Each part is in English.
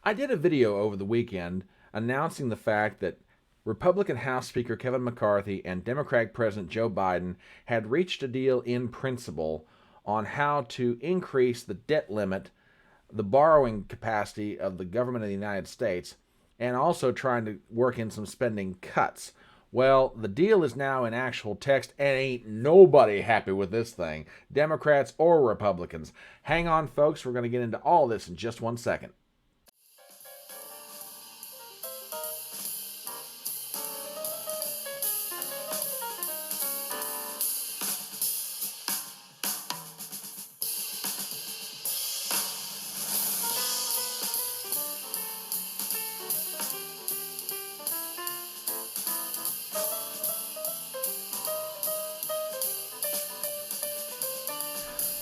I did a video over the weekend announcing the fact that Republican House Speaker Kevin McCarthy and Democratic President Joe Biden had reached a deal in principle on how to increase the debt limit, the borrowing capacity of the government of the United States, and also trying to work in some spending cuts. Well, the deal is now in actual text, and ain't nobody happy with this thing, Democrats or Republicans. Hang on, folks, we're going to get into all this in just 1 second.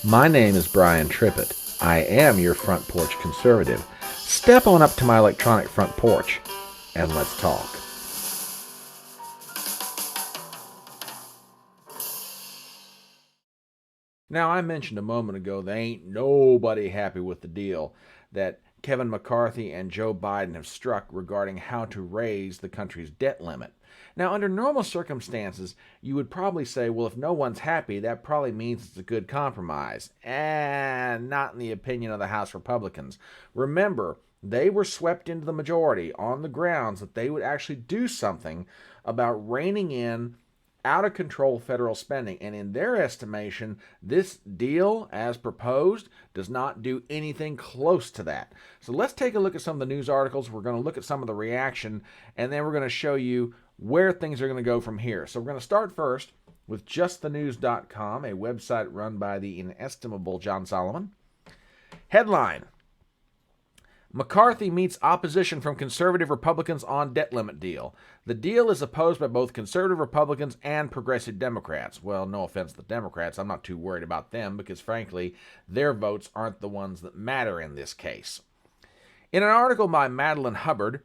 My name is Brian Trippett. I am your front porch conservative. Step on up to my electronic front porch and let's talk. Now, I mentioned a moment ago that ain't nobody happy with the deal that Kevin McCarthy and Joe Biden have struck regarding how to raise the country's debt limit. Now, under normal circumstances, you would probably say, well, if no one's happy, that probably means it's a good compromise. And not in the opinion of the House Republicans. Remember, they were swept into the majority on the grounds that they would actually do something about reining in out of control federal spending. And in their estimation, this deal, as proposed, does not do anything close to that. So let's take a look at some of the news articles. We're going to look at some of the reaction, and then we're going to show you where things are going to go from here. So we're going to start first with justthenews.com, a website run by the inestimable John Solomon. Headline: McCarthy meets opposition from conservative Republicans on debt limit deal. The deal is opposed by both conservative Republicans and progressive Democrats. Well, no offense to the Democrats. I'm not too worried about them because, frankly, their votes aren't the ones that matter in this case. In an article by Madeline Hubbard,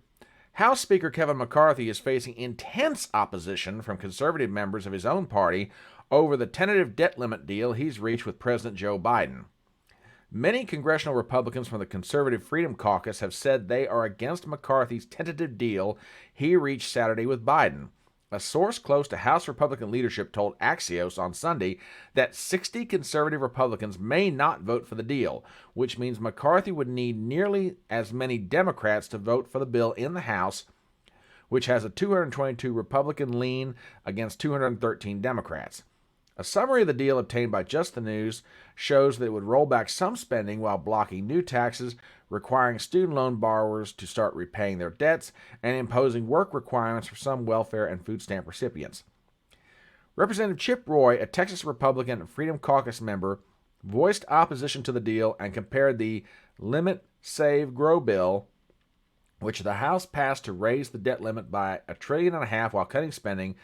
House Speaker Kevin McCarthy is facing intense opposition from conservative members of his own party over the tentative debt limit deal he's reached with President Joe Biden. Many congressional Republicans from the Conservative Freedom Caucus have said they are against McCarthy's tentative deal he reached Saturday with Biden. A source close to House Republican leadership told Axios on Sunday that 60 conservative Republicans may not vote for the deal, which means McCarthy would need nearly as many Democrats to vote for the bill in the House, which has a 222 Republican lean against 213 Democrats. A summary of the deal obtained by Just the News shows that it would roll back some spending while blocking new taxes, requiring student loan borrowers to start repaying their debts, and imposing work requirements for some welfare and food stamp recipients. Representative Chip Roy, a Texas Republican and Freedom Caucus member, voiced opposition to the deal and compared the Limit, Save, Grow bill, which the House passed to raise the debt limit by $1.5 trillion while cutting spending,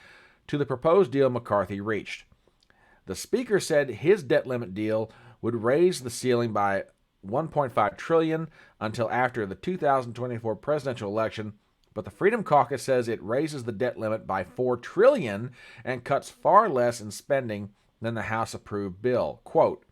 to the proposed deal McCarthy reached. The Speaker said his debt limit deal would raise the ceiling by $1.5 trillion until after the 2024 presidential election, but the Freedom Caucus says it raises the debt limit by $4 trillion and cuts far less in spending than the House-approved bill. Quote,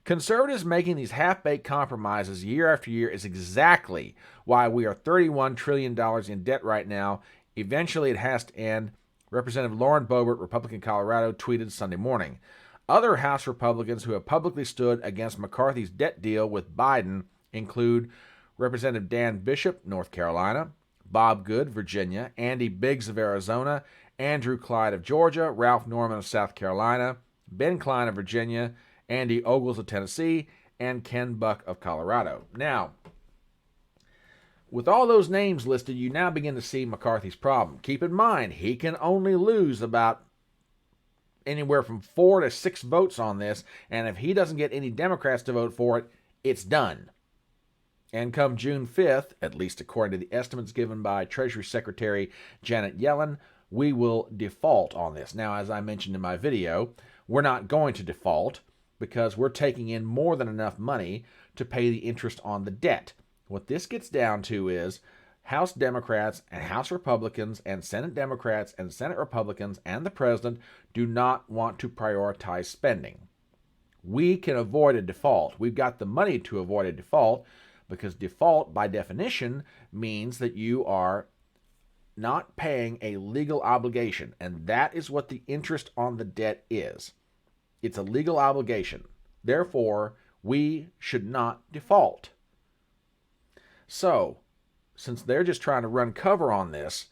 conservatives making these half-baked compromises year after year is exactly why we are $31 trillion in debt right now. Eventually it has to end. Representative Lauren Boebert, Republican Colorado, tweeted Sunday morning. Other House Republicans who have publicly stood against McCarthy's debt deal with Biden include Representative Dan Bishop, North Carolina, Bob Good, Virginia, Andy Biggs of Arizona, Andrew Clyde of Georgia, Ralph Norman of South Carolina, Ben Cline of Virginia, Andy Ogles of Tennessee, and Ken Buck of Colorado. Now, with all those names listed, you now begin to see McCarthy's problem. Keep in mind, he can only lose about anywhere from 4 to 6 votes on this, and if he doesn't get any Democrats to vote for it, it's done. And come June 5th, at least according to the estimates given by Treasury Secretary Janet Yellen, we will default on this. Now, as I mentioned in my video, we're not going to default because we're taking in more than enough money to pay the interest on the debt. What this gets down to is House Democrats and House Republicans and Senate Democrats and Senate Republicans and the President do not want to prioritize spending. We can avoid a default. We've got the money to avoid a default, because default, by definition, means that you are not paying a legal obligation, and that is what the interest on the debt is. It's a legal obligation. Therefore, we should not default. So, since they're just trying to run cover on this,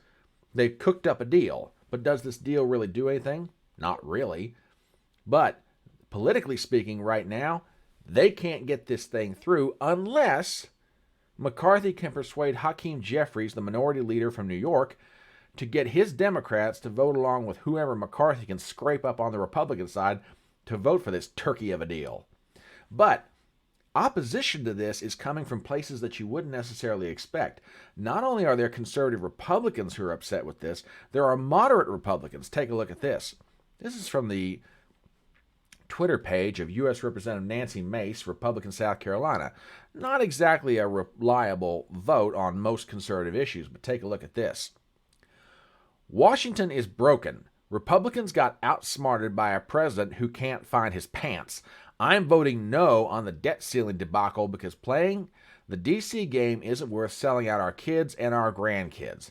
they've cooked up a deal. But does this deal really do anything? Not really. But politically speaking, right now, they can't get this thing through unless McCarthy can persuade Hakeem Jeffries, the minority leader from New York, to get his Democrats to vote along with whoever McCarthy can scrape up on the Republican side to vote for this turkey of a deal. But opposition to this is coming from places that you wouldn't necessarily expect. Not only are there conservative Republicans who are upset with this, there are moderate Republicans. Take a look at this. This is from the Twitter page of U.S. Representative Nancy Mace, Republican, South Carolina. Not exactly a reliable vote on most conservative issues, but take a look at this. Washington is broken. Republicans got outsmarted by a president who can't find his pants. I'm voting no on the debt ceiling debacle because playing the D.C. game isn't worth selling out our kids and our grandkids.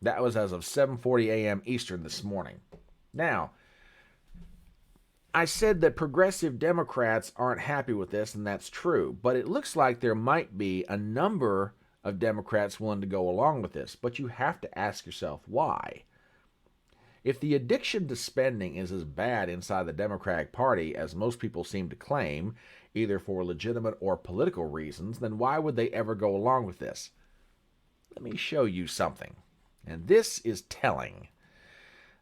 That was as of 7:40 a.m. Eastern this morning. Now, I said that progressive Democrats aren't happy with this, and that's true. But it looks like there might be a number of Democrats willing to go along with this. But you have to ask yourself why. If the addiction to spending is as bad inside the Democratic Party as most people seem to claim, either for legitimate or political reasons, then why would they ever go along with this? Let me show you something. And this is telling.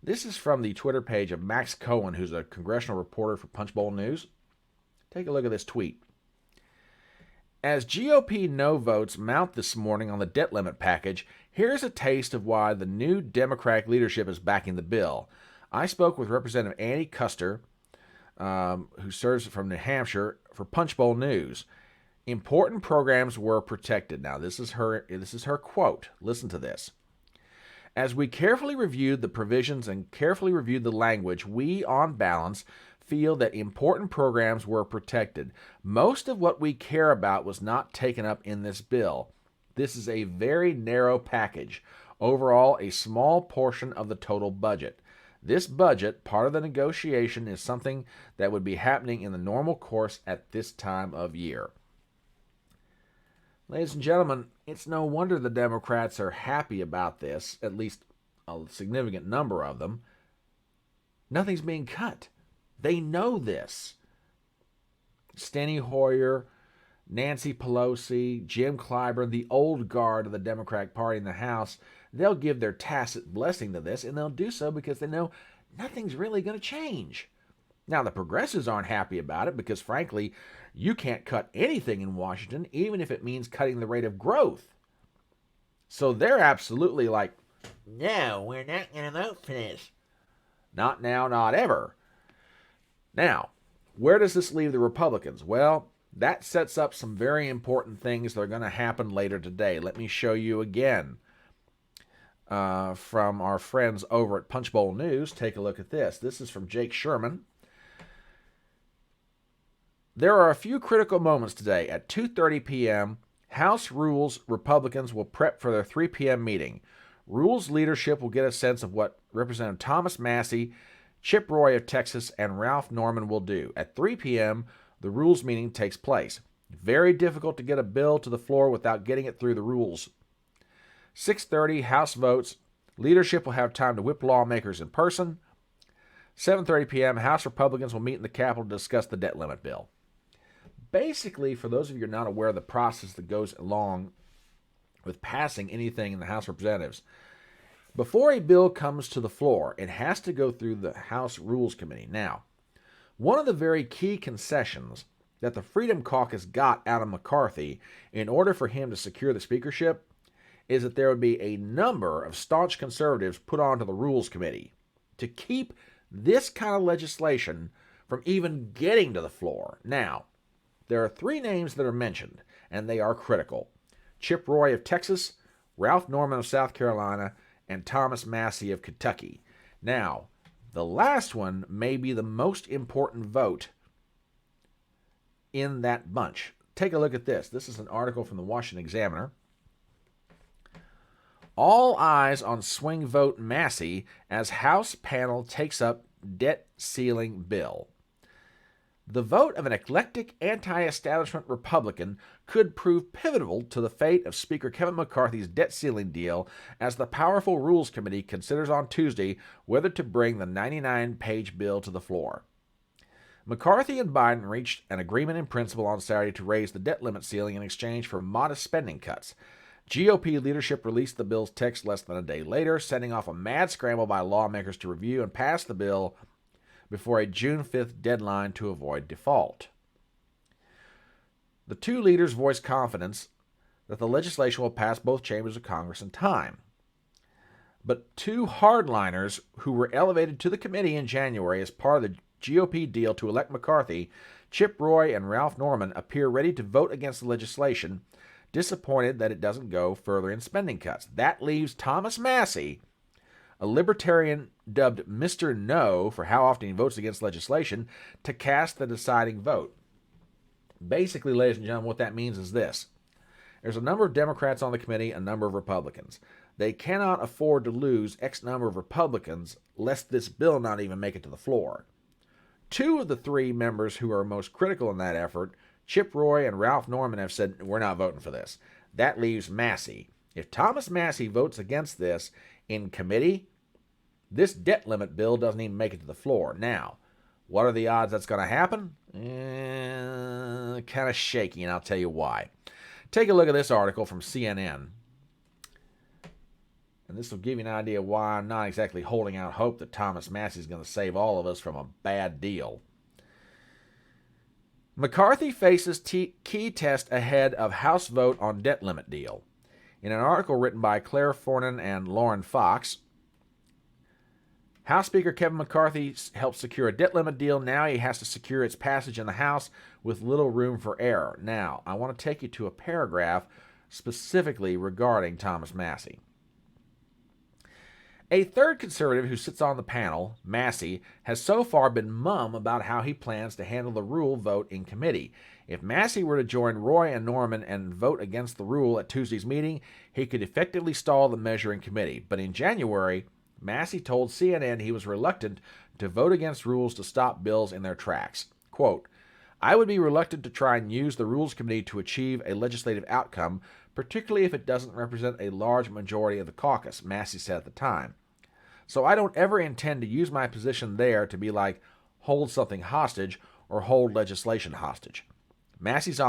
This is from the Twitter page of Max Cohen, who's a congressional reporter for Punchbowl News. Take a look at this tweet. As GOP no votes mount this morning on the debt limit package, here's a taste of why the new Democratic leadership is backing the bill. I spoke with Representative Annie Kuster, who serves from New Hampshire, for Punchbowl News. Important programs were protected. Now, this is her quote. Listen to this. As we carefully reviewed the provisions and carefully reviewed the language, we, on balance, feel that important programs were protected. Most of what we care about was not taken up in this bill. This is a very narrow package. Overall, a small portion of the total budget. This budget, part of the negotiation, is something that would be happening in the normal course at this time of year. Ladies and gentlemen, it's no wonder the Democrats are happy about this, at least a significant number of them. Nothing's being cut. They know this. Steny Hoyer, Nancy Pelosi, Jim Clyburn, the old guard of the Democratic Party in the House, they'll give their tacit blessing to this, and they'll do so because they know nothing's really going to change. Now, the progressives aren't happy about it because, frankly, you can't cut anything in Washington, even if it means cutting the rate of growth. So they're absolutely like, no, we're not going to vote for this. Not now, not ever. Now, where does this leave the Republicans? Well, that sets up some very important things that are going to happen later today. Let me show you again from our friends over at Punchbowl News. Take a look at this. This is from Jake Sherman. There are a few critical moments today. At 2:30 p.m., House Rules Republicans will prep for their 3 p.m. meeting. Rules leadership will get a sense of what Representative Thomas Massie, Chip Roy of Texas, and Ralph Norman will do. At 3 p.m., the Rules meeting takes place. Very difficult to get a bill to the floor without getting it through the Rules. 6:30, House votes. Leadership will have time to whip lawmakers in person. 7:30 p.m., House Republicans will meet in the Capitol to discuss the debt limit bill. Basically, for those of you who are not aware of the process that goes along with passing anything in the House of Representatives, before a bill comes to the floor, it has to go through the House Rules Committee. Now, one of the very key concessions that the Freedom Caucus got out of McCarthy in order for him to secure the speakership is that there would be a number of staunch conservatives put onto the Rules Committee to keep this kind of legislation from even getting to the floor. Now, there are 3 names that are mentioned, and they are critical. Chip Roy of Texas, Ralph Norman of South Carolina, and Thomas Massie of Kentucky. Now, the last one may be the most important vote in that bunch. take a look at this. This is an article from the Washington Examiner. All eyes on swing vote Massey as House panel takes up debt ceiling bill. The vote of an eclectic anti-establishment Republican could prove pivotal to the fate of Speaker Kevin McCarthy's debt ceiling deal as the powerful Rules Committee considers on Tuesday whether to bring the 99-page bill to the floor. McCarthy and Biden reached an agreement in principle on Saturday to raise the debt limit ceiling in exchange for modest spending cuts. GOP leadership released the bill's text less than a day later, setting off a mad scramble by lawmakers to review and pass the bill before a June 5th deadline to avoid default. The two leaders voiced confidence that the legislation will pass both chambers of Congress in time. But two hardliners who were elevated to the committee in January as part of the GOP deal to elect McCarthy, Chip Roy and Ralph Norman, appear ready to vote against the legislation, disappointed that it doesn't go further in spending cuts. That leaves Thomas Massey, a libertarian dubbed Mr. No for how often he votes against legislation, to cast the deciding vote. Basically, ladies and gentlemen, what that means is this. There's a number of Democrats on the committee, a number of Republicans. They cannot afford to lose X number of Republicans lest this bill not even make it to the floor. Two of the three members who are most critical in that effort, Chip Roy and Ralph Norman, have said, we're not voting for this. That leaves Massey. If Thomas Massey votes against this in committee, this debt limit bill doesn't even make it to the floor. Now, what are the odds that's going to happen? Kind of shaky, and I'll tell you why. Take a look at this article from CNN. And this will give you an idea why I'm not exactly holding out hope that Thomas Massey is going to save all of us from a bad deal. McCarthy faces key test ahead of House vote on debt limit deal. In an article written by Claire Fornan and Lauren Fox, House Speaker Kevin McCarthy helped secure a debt limit deal. Now he has to secure its passage in the House with little room for error. Now, I want to take you to a paragraph specifically regarding Thomas Massey. A third conservative who sits on the panel, Massey, has so far been mum about how he plans to handle the rule vote in committee. If Massey were to join Roy and Norman and vote against the rule at Tuesday's meeting, he could effectively stall the measure in committee. But in January, Massey told CNN he was reluctant to vote against rules to stop bills in their tracks. Quote, I would be reluctant to try and use the Rules Committee to achieve a legislative outcome, particularly if it doesn't represent a large majority of the caucus, Massey said at the time. So I don't ever intend to use my position there to be like, hold something hostage or hold legislation hostage. Massey's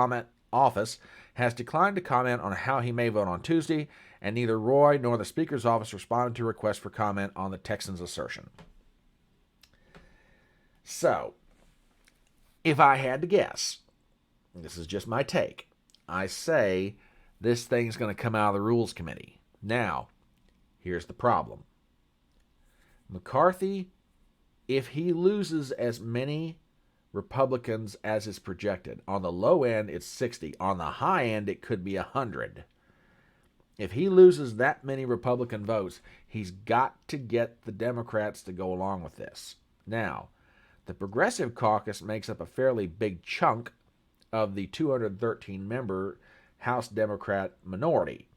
office has declined to comment on how he may vote on Tuesday, and neither Roy nor the Speaker's office responded to requests for comment on the Texans' assertion. So, if I had to guess, this is just my take, I say this thing's going to come out of the Rules Committee. Now, here's the problem. McCarthy, if he loses as many Republicans as is projected, on the low end it's 60, on the high end it could be 100. If he loses that many Republican votes, he's got to get the Democrats to go along with this. Now, the Progressive Caucus makes up a fairly big chunk of the 213-member House Democrat minority.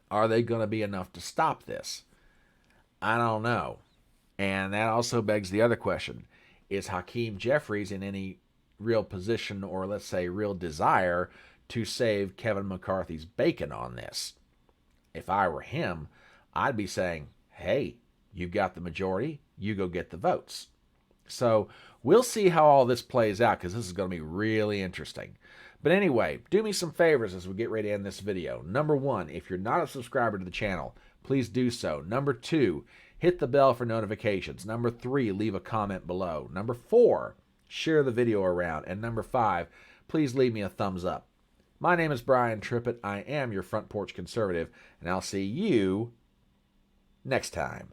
Are they going to be enough to stop this? I don't know. And that also begs the other question. Is Hakeem Jeffries in any real position or, let's say, real desire to save Kevin McCarthy's bacon on this? If I were him, I'd be saying, hey, you've got the majority, you go get the votes. So we'll see how all this plays out, because this is going to be really interesting. But anyway, do me some favors as we get ready to end this video. Number one, if you're not a subscriber to the channel, please do so. Number two, hit the bell for notifications. Number three, leave a comment below. Number four, share the video around. And number five, please leave me a thumbs up. My name is Brian Trippett. I am your Front Porch Conservative, and I'll see you next time.